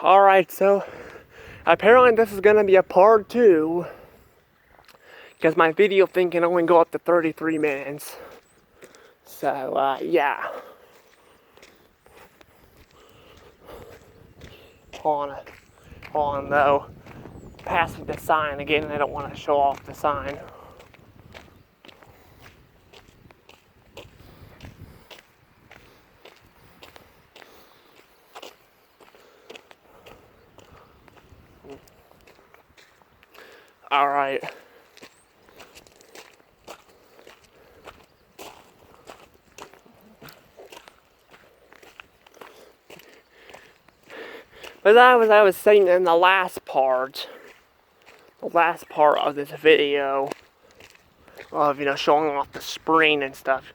Alright, so apparently this is gonna be a part 2 because my video thing can only go up to 33 minutes. So, yeah. Hold on though. Passing the sign again, I don't want to show off the sign. Alright. But as I was saying in the last part of this video of, showing off the spring and stuff,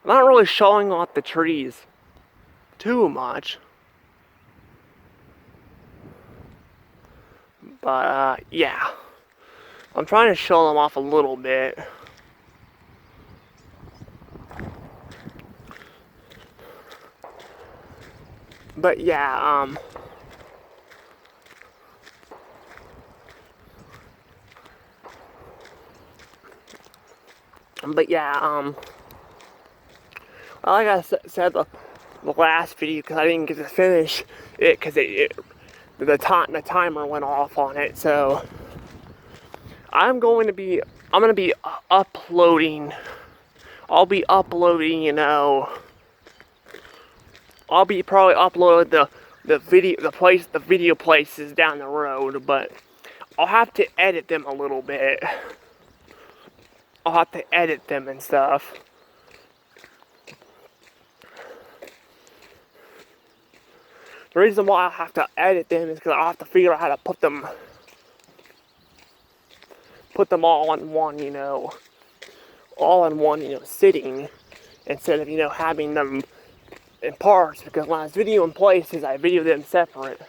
I'm not really showing off the trees too much. But, yeah. I'm trying to show them off a little bit. But, yeah, like I said the last video, because I didn't get to finish it, because the timer went off on it, so I'm going to be uploading, I'll be probably uploading the video places down the road, but I'll have to edit them a little bit. I'll have to edit them and stuff. The reason why I have to edit them is because I have to figure out how to put them all in one, sitting, instead of, having them in parts, because when I was videoing places, I videoed them separate.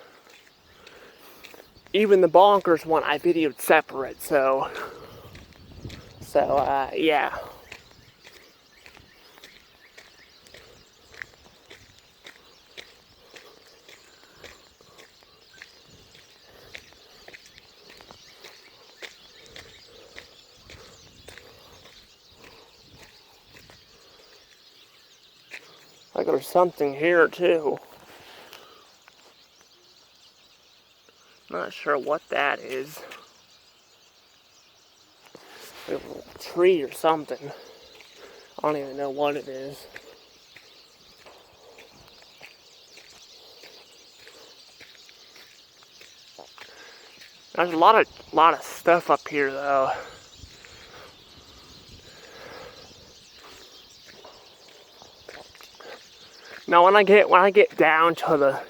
Even the bonkers one, I videoed separate, so, yeah. Like there's something here too. Not sure what that is. Like a little tree or something. I don't even know what it is. There's a lot of stuff up here though. Now when I get down to the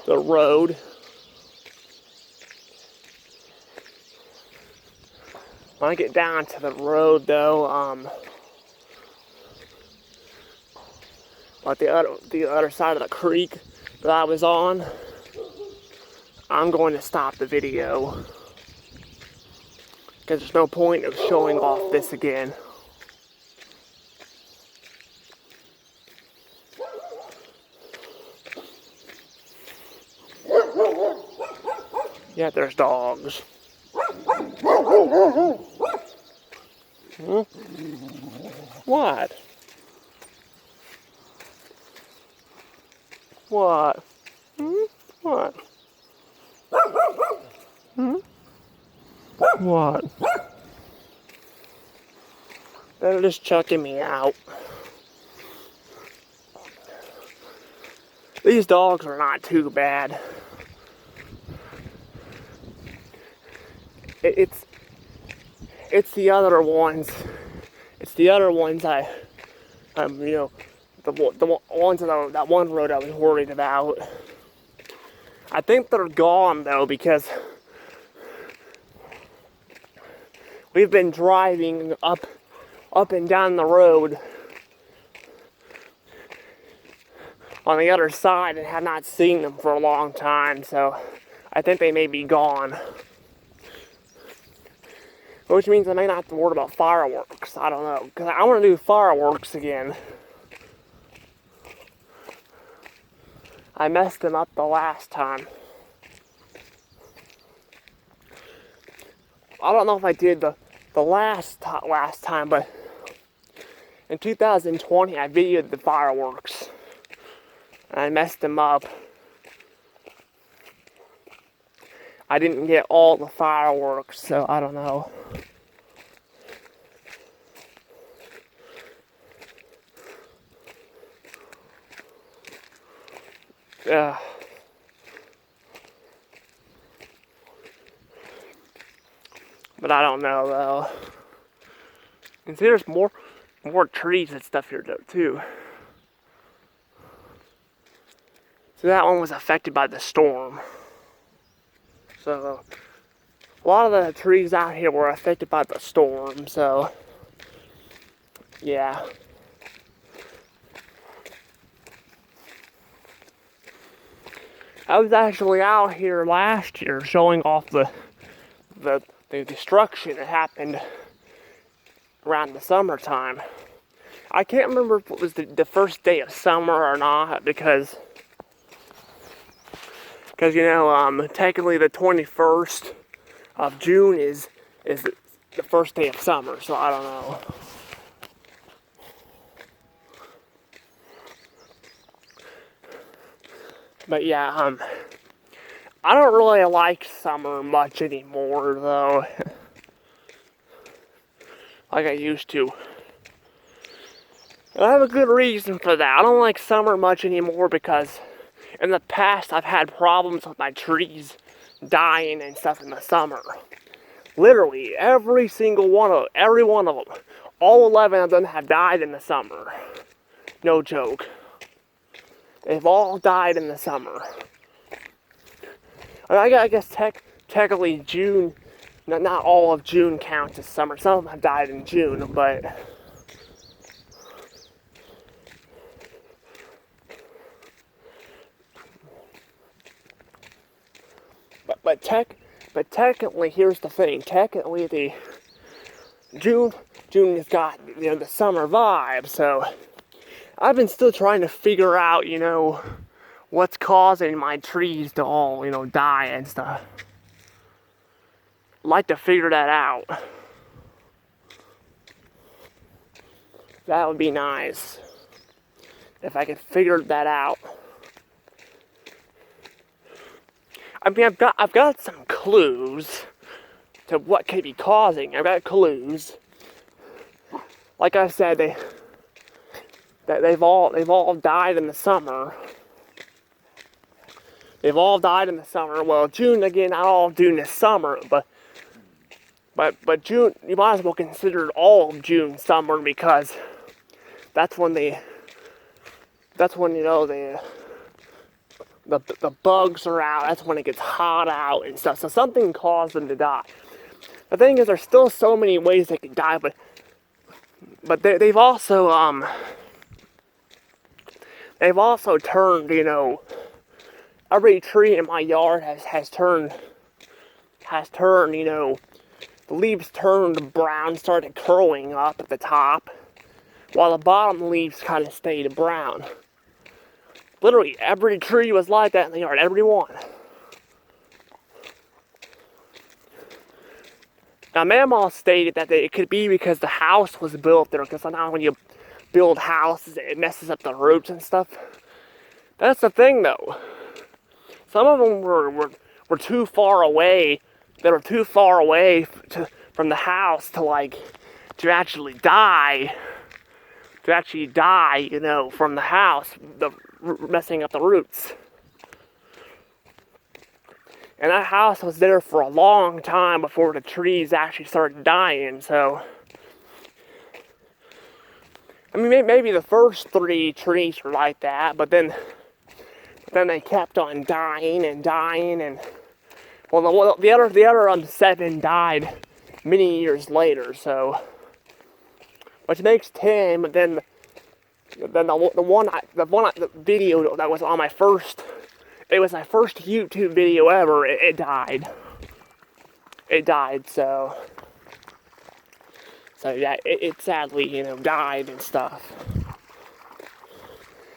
the road, when I get down to the road though, like the other side of the creek that I was on, I'm going to stop the video. Because there's no point of showing off this again. Yeah, there's dogs. Hmm? What? What? Hmm? What? Hmm? What? They're just chucking me out. These dogs are not too bad. It's the other ones. It's the other ones the ones on that one road I was worried about. I think they're gone though, because we've been driving up and down the road on the other side and have not seen them for a long time, so I think they may be gone. Which means I may not have to worry about fireworks. I don't know. Because I want to do fireworks again. I messed them up the last time. I don't know if I did the last time, but in 2020 I videoed the fireworks. And I messed them up. I didn't get all the fireworks, so I don't know. But I don't know though. And see, there's more trees and stuff here though too. So that one was affected by the storm. So a lot of the trees out here were affected by the storm. So yeah. I was actually out here last year showing off the destruction that happened around the summertime. I can't remember if it was the first day of summer or not, because you know, technically the 21st of June is the first day of summer, so I don't know. But yeah, I don't really like summer much anymore, though. Like I used to. And I have a good reason for that. I don't like summer much anymore because in the past I've had problems with my trees dying and stuff in the summer. Literally, every one of them. All 11 of them have died in the summer. No joke. They've all died in the summer. I guess technically June, not all of June counts as summer. Some of them have died in June, but technically, here's the thing. Technically, the June has got, you know, the summer vibe. So I've been still trying to figure out, you know, what's causing my trees to all, you know, die and stuff. I'd like to figure that out. That would be nice if I could figure that out. I mean, I've got some clues to what could be causing. I've got clues. Like I said, they've all died in the summer. They've all died in the summer. Well, June again, not all June is summer, but June, you might as well consider all of June summer, because that's when you know the bugs are out. That's when it gets hot out and stuff. So something caused them to die. The thing is, there's still so many ways they could die, but they've also turned, you know, every tree in my yard has turned, you know, the leaves turned brown, started curling up at the top, while the bottom leaves kind of stayed brown. Literally, every tree was like that in the yard, every one. Now, Mamaw stated that it could be because the house was built there, because sometimes when you build houses, it messes up the roots and stuff. That's the thing, though. Some of them were too far away. They were too far away from the house to actually die. To actually die, you know, from the house, messing up the roots. And that house was there for a long time before the trees actually started dying, so I mean, maybe the first 3 trees were like that, but then they kept on dying, and well, the other 7 died many years later, so, which makes 10. But then the video that was on my first, it was my first YouTube video ever. It died. So So yeah, it sadly, died and stuff.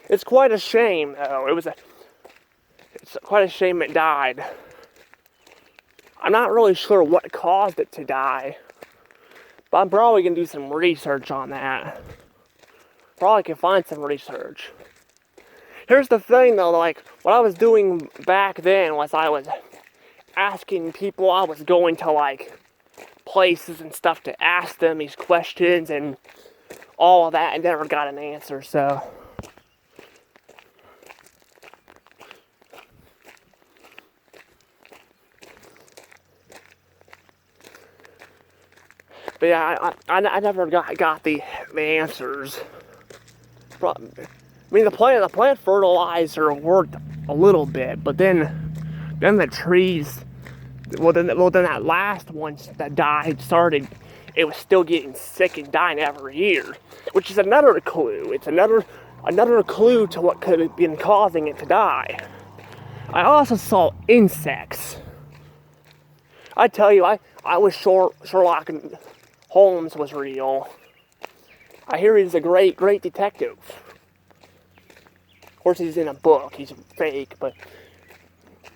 It's quite a shame, though. It's quite a shame it died. I'm not really sure what caused it to die, but I'm probably gonna do some research on that. Probably can find some research. Here's the thing, though, like, what I was doing back then was I was asking people, I was going to, like, places and stuff to ask them these questions and all of that, and never got an answer, so. But yeah, I never got the answers. I mean, the plant fertilizer worked a little bit, but then the trees, well then that last one that died started, it was still getting sick and dying every year, which is another clue. It's another clue to what could have been causing it to die. I also saw insects. I tell you, I was Sherlock Holmes was real. I hear he's a great detective. Of course, he's in a book. He's fake, but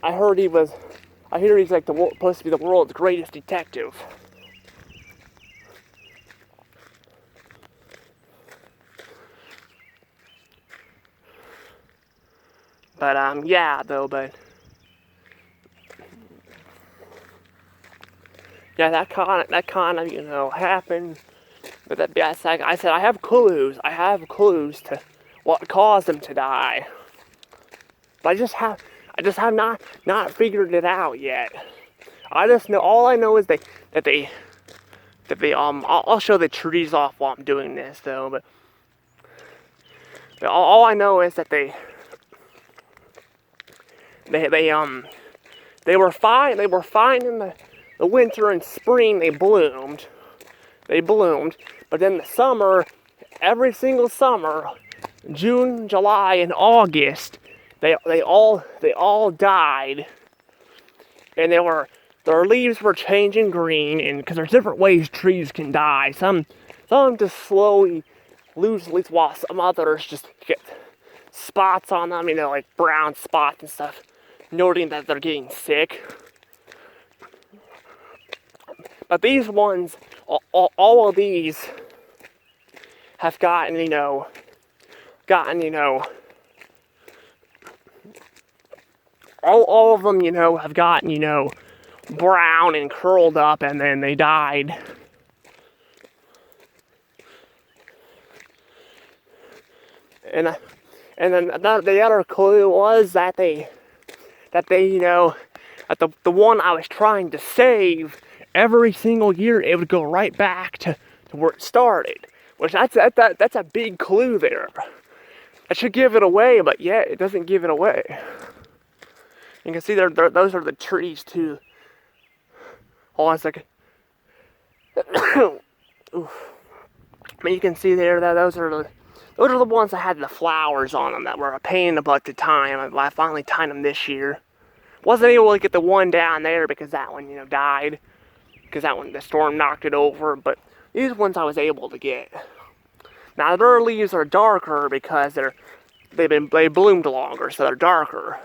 I hear he's like supposed to be the world's greatest detective. But yeah, but yeah, that kind of happened. But like I said, I have clues. I have clues to what caused them to die. But I just have not figured it out yet. I just know, all I know is that they I'll show the trees off while I'm doing this though, but all I know is that they were fine in the winter and spring. They bloomed, but then the summer, every single summer, June, July, and August, they all died, and their leaves were changing green, and because there's different ways trees can die. Some just slowly lose leaves, while some others just get spots on them, like brown spots and stuff, noting that they're getting sick. But these ones, all of these have gotten, all of them, have gotten, brown and curled up, and then they died. And then the other clue was that the one I was trying to save, every single year it would go right back to where it started. Which that's a big clue there. I should give it away, but yeah, it doesn't give it away. You can see those are the trees too. Hold on a second. Oof. I mean, you can see there that those are the ones that had the flowers on them that were a pain in the butt to time. I finally tied them this year. Wasn't able to get the one down there because that one, died. Because that one, the storm knocked it over. But these ones I was able to get. Now their leaves are darker because they bloomed longer, so they're darker.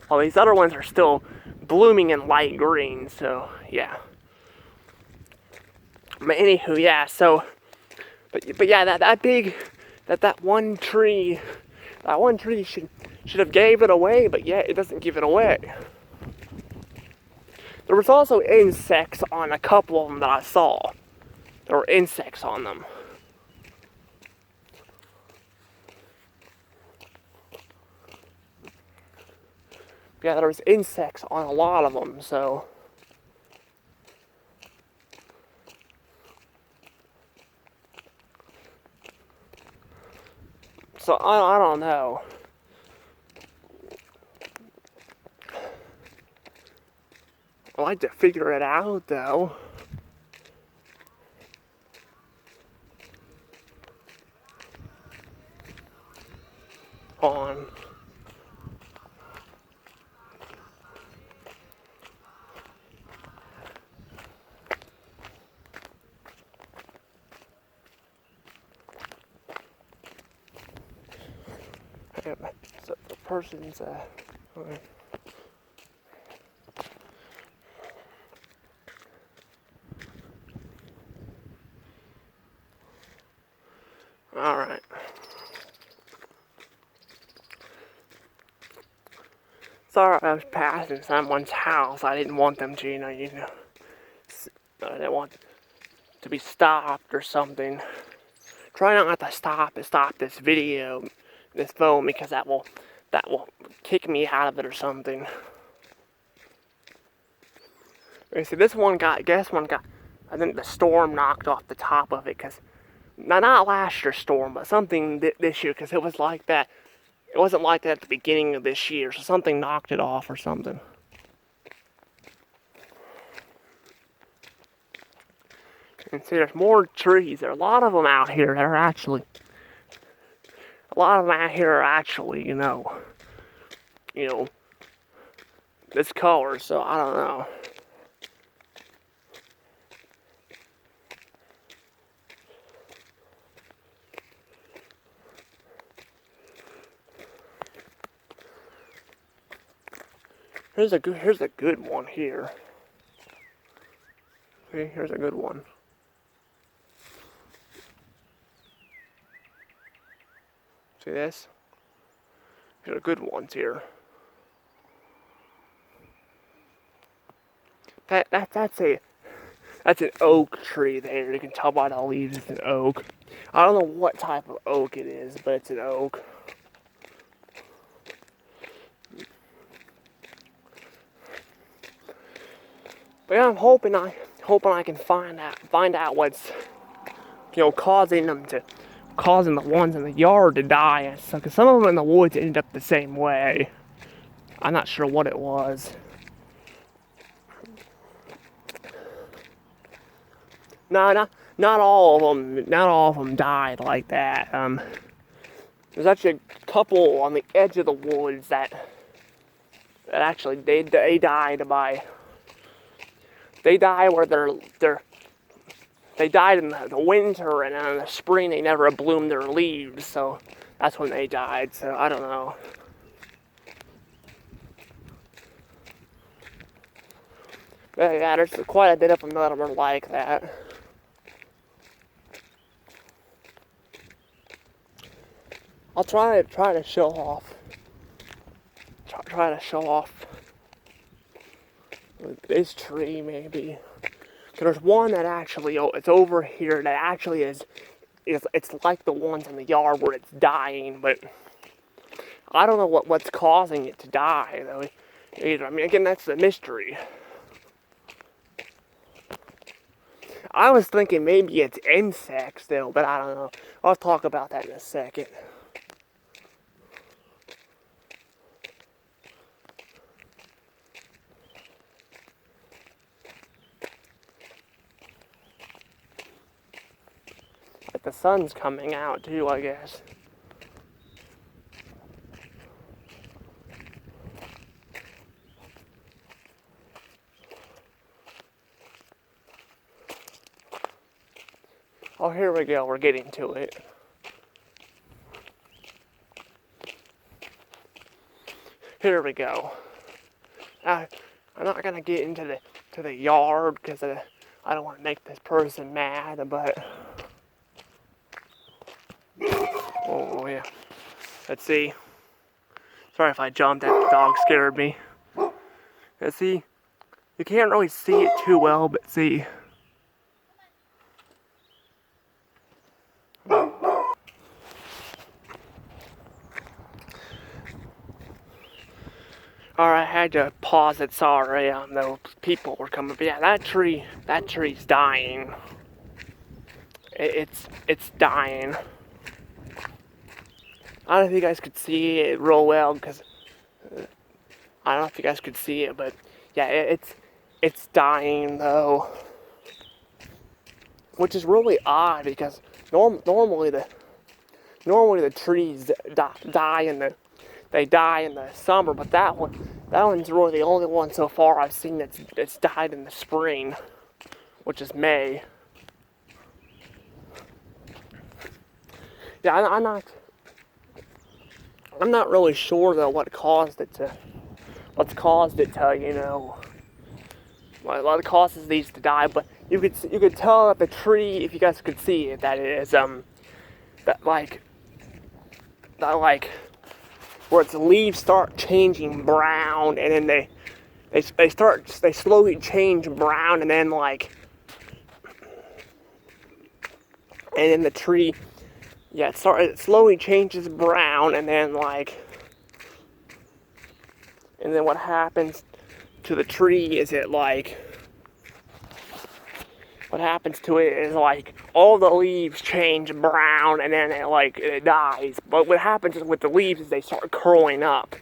While these other ones are still blooming in light green. So yeah. But anywho, yeah. So, but yeah, that one tree should have gave it away, but yeah, it doesn't give it away. There was also insects on a couple of them that I saw. There were insects on them. Yeah, there was insects on a lot of them, so. So I don't know. I'd like to figure it out, though. On. person's, okay. Alright. Sorry, I was passing someone's house. I didn't want them to, you know, I didn't want to be stopped or something. Try not to stop this video, this phone, because that will kick me out of it or something. Okay, so this one got, I think the storm knocked off the top of it, because, not last year's storm, but something this year, because it was like that. It wasn't like that at the beginning of this year, so something knocked it off or something. And see, there's more trees. There are a lot of them out here that are actually, you know, this color, so I don't know. Here's a good one here. See, here's a good one. See this? Here's a good ones here. That's an oak tree there. You can tell by the leaves it's an oak. I don't know what type of oak it is, but it's an oak. But yeah, I'm hoping I can find out what's, causing the ones in the yard to die. Because some of them in the woods ended up the same way. I'm not sure what it was. No, not all of them. Not all of them died like that. There's actually a couple on the edge of the woods that actually they died by. They died where they died in the winter, and in the spring they never bloomed their leaves, so that's when they died. So I don't know. But yeah, there's quite a bit of them that are like that. I'll try to show off. Try to show off this tree maybe. There's one that actually, it's over here that actually is it's like the ones in the yard where it's dying, but I don't know what's causing it to die though either. I mean, again, that's the mystery. I was thinking maybe it's insects though, but I don't know. I'll talk about that in a second. Like the sun's coming out too, I guess. Oh, here we go. We're getting to it. Here we go. I'm not gonna get into the yard because I don't want to make this person mad, but oh yeah. Let's see. Sorry if I jumped. That dog scared me. Let's see. You can't really see it too well, but see. Alright, I had to pause it, sorry, those people were coming, but yeah, that tree's dying. It's dying. I don't know if you guys could see it real well, because, I don't know if you guys could see it, but, yeah, it's dying, though. Which is really odd, because normally the trees die in the summer, but that one's really the only one so far I've seen that's died in the spring, which is May. Yeah, I'm not. I'm not really sure though what's caused it to, what causes these to die, but you could tell that the tree, if you guys could see it, that it is that like where its leaves start changing brown, and then they slowly change brown, and then the tree, yeah, it slowly changes brown, and then what happens to the tree is what happens to it is all the leaves change brown, and then it dies. But what happens with the leaves is they start curling up.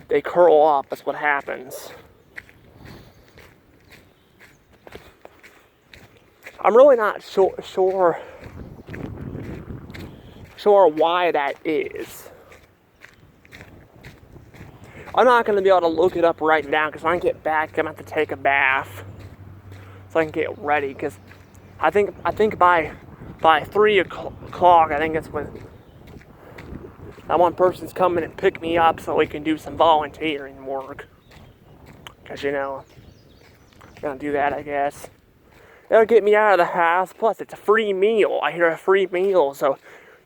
They curl up, that's what happens. I'm really not sure why that is. I'm not going to be able to look it up right now, because when I get back, I'm going to have to take a bath so I can get ready, because I think by 3 o'clock, I think that's when that one person's coming and pick me up so we can do some volunteering work. Because, I'm going to do that, I guess. It'll get me out of the house, plus it's a free meal. I hear a free meal, so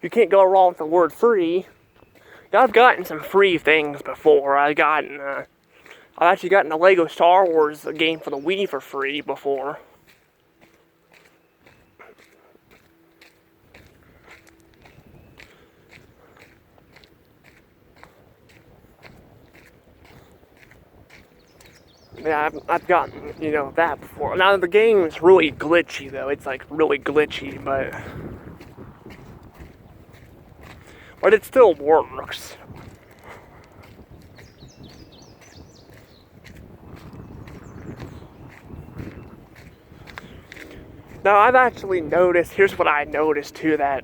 you can't go wrong with the word free. I've gotten some free things before. I've actually gotten a Lego Star Wars game for the Wii for free before. Yeah, I've gotten, that before. Now, the game is really glitchy, though. It's, really glitchy, but it still works. Now, I've actually noticed, here's what I noticed too, that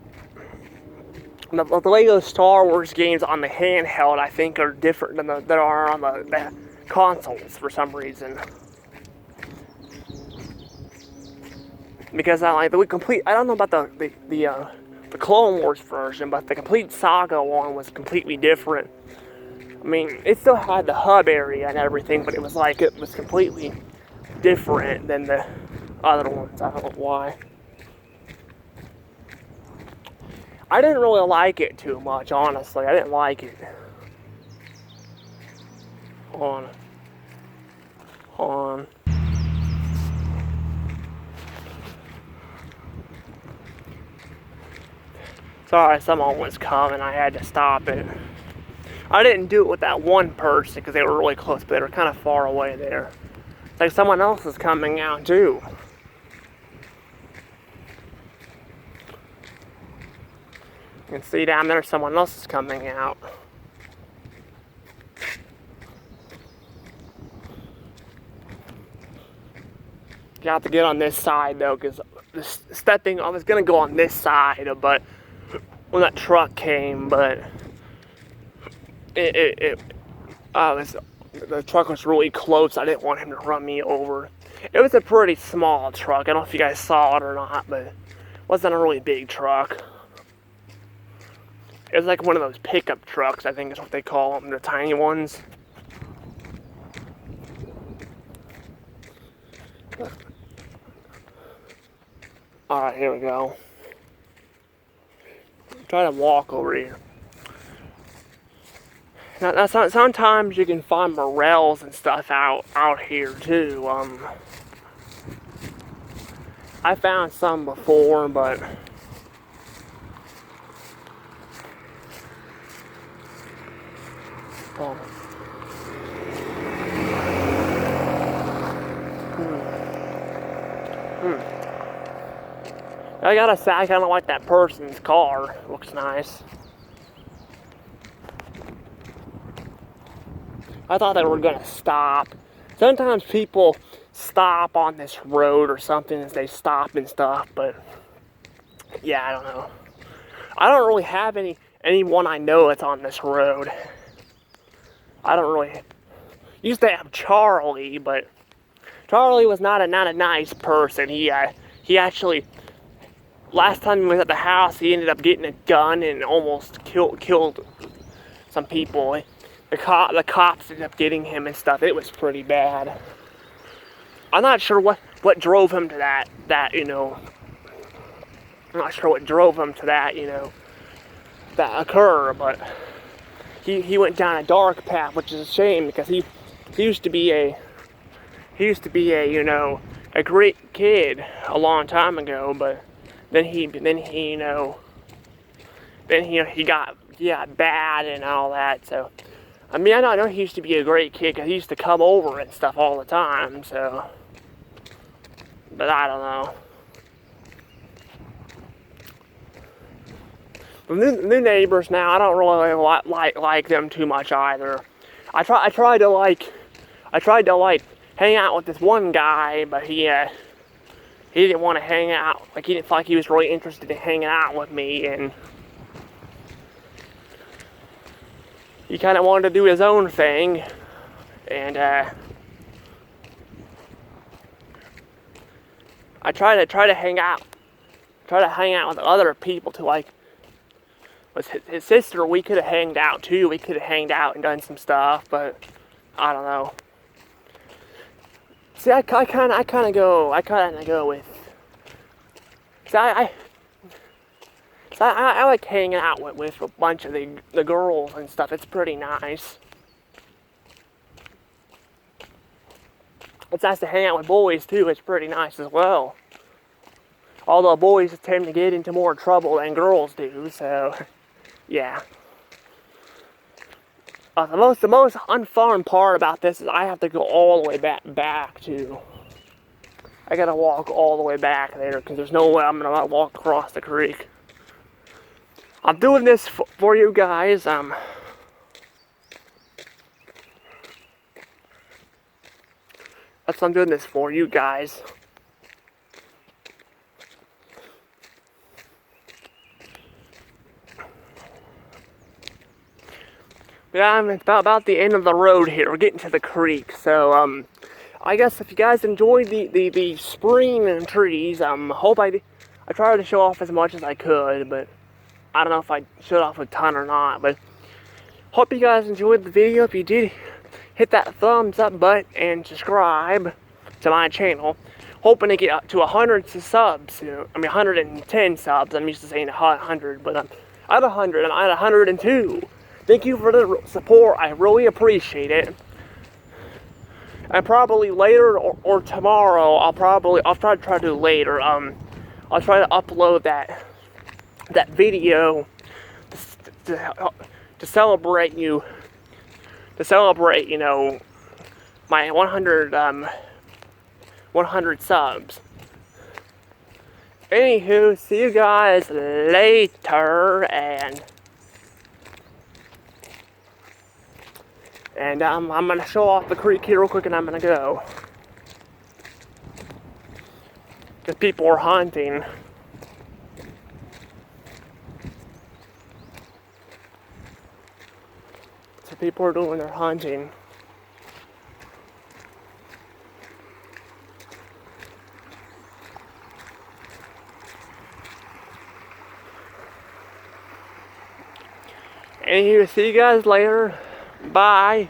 the Lego Star Wars games on the handheld, I think, are different than that are on the consoles for some reason. Because I don't know about the Clone Wars version, but the complete Saga one was completely different. I mean, it still had the hub area and everything, but it was completely different than the other ones. I don't know why. I didn't really like it too much, honestly. I didn't like it. Hold on. Sorry, someone was coming. I had to stop it. I didn't do it with that one person because they were really close, but they were kind of far away there. It's like someone else is coming out too. You can see down there someone else is coming out. You have to get on this side though, because I was gonna go on this side, but when that truck came, but the truck was really close. I didn't want him to run me over. It was a pretty small truck. I don't know if you guys saw it or not, but it wasn't a really big truck. It was like one of those pickup trucks, I think is what they call them, the tiny ones. Alright, here we go. Try to walk over here. Now sometimes you can find morels and stuff out here too. I found some before, but I gotta say, I kinda like that person's car. Looks nice. I thought they were gonna stop. Sometimes people stop on this road or something as they stop and stuff, but yeah, I don't know. I don't really have anyone I know that's on this road. I don't really. Used to have Charlie, but Charlie was not a nice person. He actually, last time he was at the house, he ended up getting a gun and almost killed some people. The cops ended up getting him and stuff. It was pretty bad. I'm not sure what drove him to that, you know. I'm not sure what drove him to that, you know, that occur, but he went down a dark path, which is a shame because he used to be a you know, a great kid a long time ago, but then he you know, he got bad and all that. So I mean, I know he used to be a great kid because he used to come over and stuff all the time. So, but I don't know. The new neighbors now, I don't really like them too much either. I tried to hang out with this one guy, but he didn't want to hang out. Like, he didn't feel like he was really interested in hanging out with me, and he kind of wanted to do his own thing, and I try to hang out with other people too. Like, with his sister, we could have hanged out too. We could have hanged out and done some stuff, but I don't know. See, I kind of go with. See, I like hanging out with a bunch of the girls and stuff. It's pretty nice. It's nice to hang out with boys too. It's pretty nice as well. Although boys tend to get into more trouble than girls do, so yeah. The most unfun part about this is I have to go all the way back to. I gotta walk all the way back there because there's no way I'm gonna walk across the creek. I'm doing this for you guys. I'm doing this for you guys. Yeah, I'm about the end of the road here. We're getting to the creek, so I guess if you guys enjoyed the spring and trees, hope I tried to show off as much as I could, but I don't know if I showed off a ton or not. But hope you guys enjoyed the video. If you did, hit that thumbs up button and subscribe to my channel. Hoping to get up to 100 subs. I mean 110 subs. I'm used to saying 100, but I'm at 100. I'm at 102. Thank you for the support. I really appreciate it. And probably later or tomorrow, I'll try to do later. I'll try to upload that video to celebrate you know, my 100 subs. Anywho, see you guys later, and I'm gonna show off the creek here real quick, and I'm gonna go. Because people are hunting. So people are doing their hunting. Anywho, see you guys later. Bye.